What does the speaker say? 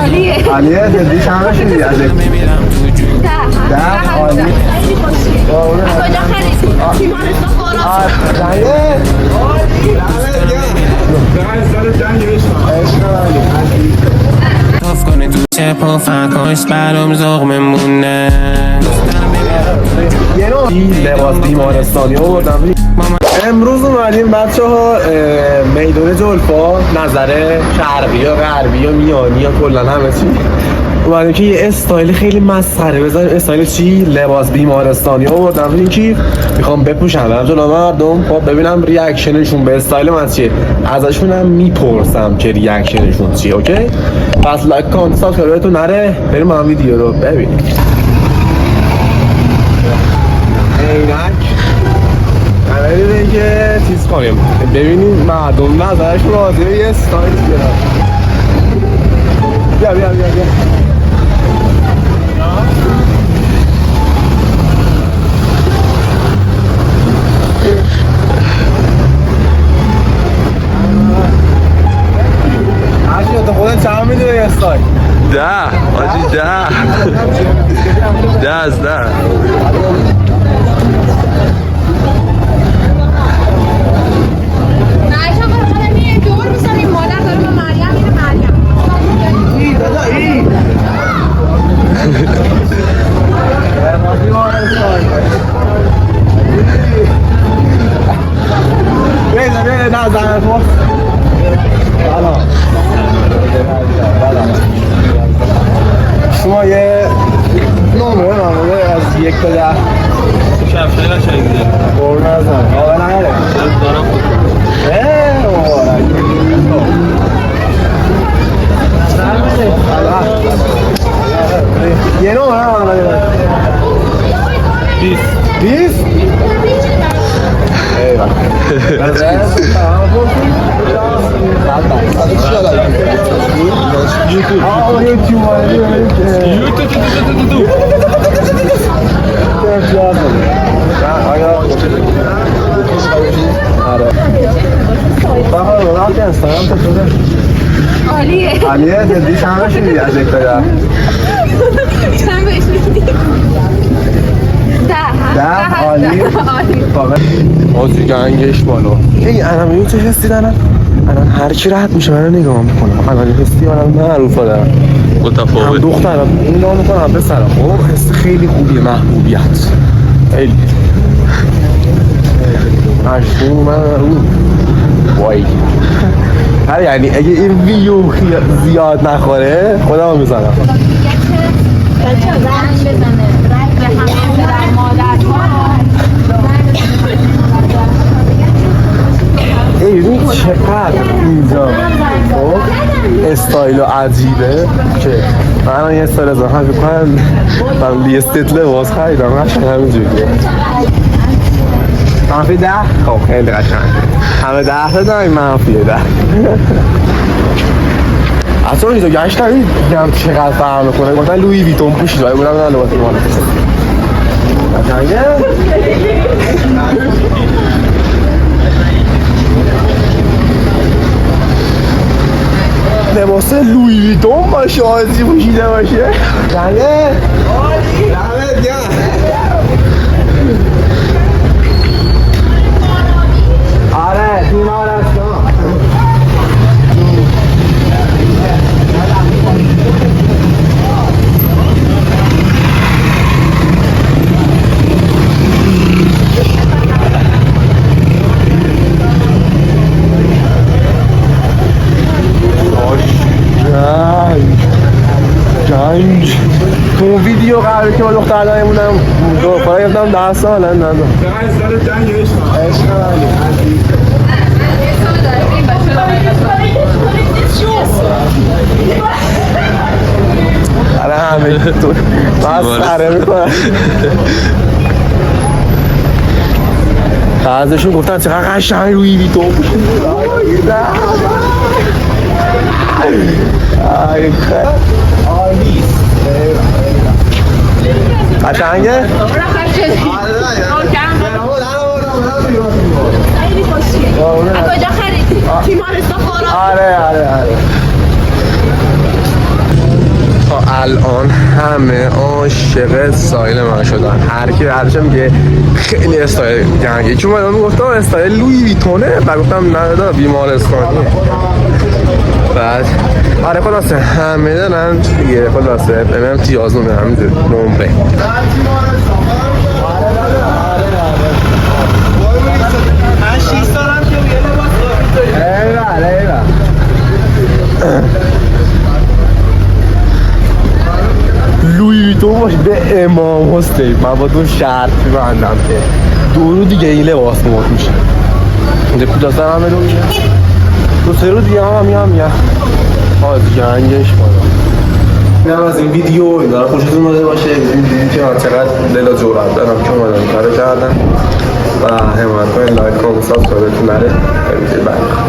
عالیه عالیه جدی چند شدی ازش؟ 10 عالی کجا خریدی؟ بیمارستان خورا عالیه توف کنه تو چپ و فکاش برام ذوق ممونه یه نوع لباس بیمارستانی آوردم. امروز اومدیم بچه ها میدون جلفا، نظره شرقی و غربی و میانی و کلن همه چی اومدیم که یه استایل خیلی مسخره بزنیم. استایل چی؟ لباس بیمارستانی آوردم. این که میخوام بپوشم برم جلو مردم، خب ببینم ریاکشنشون به استایل من چیه، ازشونم میپرسم که ریاکشنشون چیه. اوکی؟ پس لایک کامنت سابسکرایبتون نره، بریم هم ویدیو رو ببینیم. اینک ببینیم که چیز کنیم، ببینیم مردم نظرشون راضیه یه استایل بیارم. بیا عشقی تو خودت چند میدونی یه استایل؟ 10 آجی 10 از 10 شما یه نمره از 1 تا 10 کفشای قشنگیه قربون نزن آقا نره دارم خود مبارک یه نمره 20 20 ایوه عالیه عالیه جدی چند شدی از 1 تا 10 چند بهش میدی؟ 10 عالی آزی گنگش بالا. این الان چه حسی دارن؟ الان هر کی راحت میشه منو نگاه میکنه. الان حسی الان معروفه دارم. هم متفاوت دخترم این نام میکنم پسرم. خب حس خیلی خوبیه، محبوبیت خیلی عشقو من رو وای هر یعنی اگه این ویو زیاد نخوره خودم میزنم. بچه زنگ بزنه به همه پدر مادرها. ای ببین چقدر اینجا خب استایل عجیبه که من یه استایل از هم فکر کنم من لیستت لباس خریدم قشنگ همینجوریه. منفی 10 خب خیلی قشنگ همه 10 تا داریم منفیه 10 اصلا اینجا گشتم دیدم چقدر فرق میکنه. گفتن لویی ویتون پوشید ولی بودم نه لباس مال قشنگه. لباس لویی ویتون باشه آزی پوشیده باشه قشنگه. دمت گرم. آره بیمارستان جنگ تو ویدیو قراره که با دختر دایمونم دوپاره گفتم 10 سال هم ندارم چقدر سال جنگ عشق علی آره همه تو مسخره میکنن. ازشون گفتن چقدر قشنگ روی ویتون قشنگه؟ کجا خریدی؟ بیمارستان خورا آره الان همه عاشق استایل من شدن. هر کی هرچه میگه خیلی استایل جنگی، چون من میگفتم استایل لویی ویتونه و گفتم نه دادا بیمارستانیه. بعد آره خلاصه همه دارن دیگه، خلاصه ببینم تیازونه همینجور نمره. من 6 سالم که یه لباس دارم. ایوه لویی ویتون باشه به امام حسین. من با دون شرط ببندم که دو رو دیگه این لباس مرد میشه. اینجا کوداستر همه رو میگه دو سه رو دیگه هم میگه آز جنگش بالا. اینم از این ویدیو اینا خوشتون اومده باشه. این دیدیم که من چقدر دل جورم دارم که اومدم کارو کردم و همت کنید لایک کن سابسکرایبتون نره. بریم بعد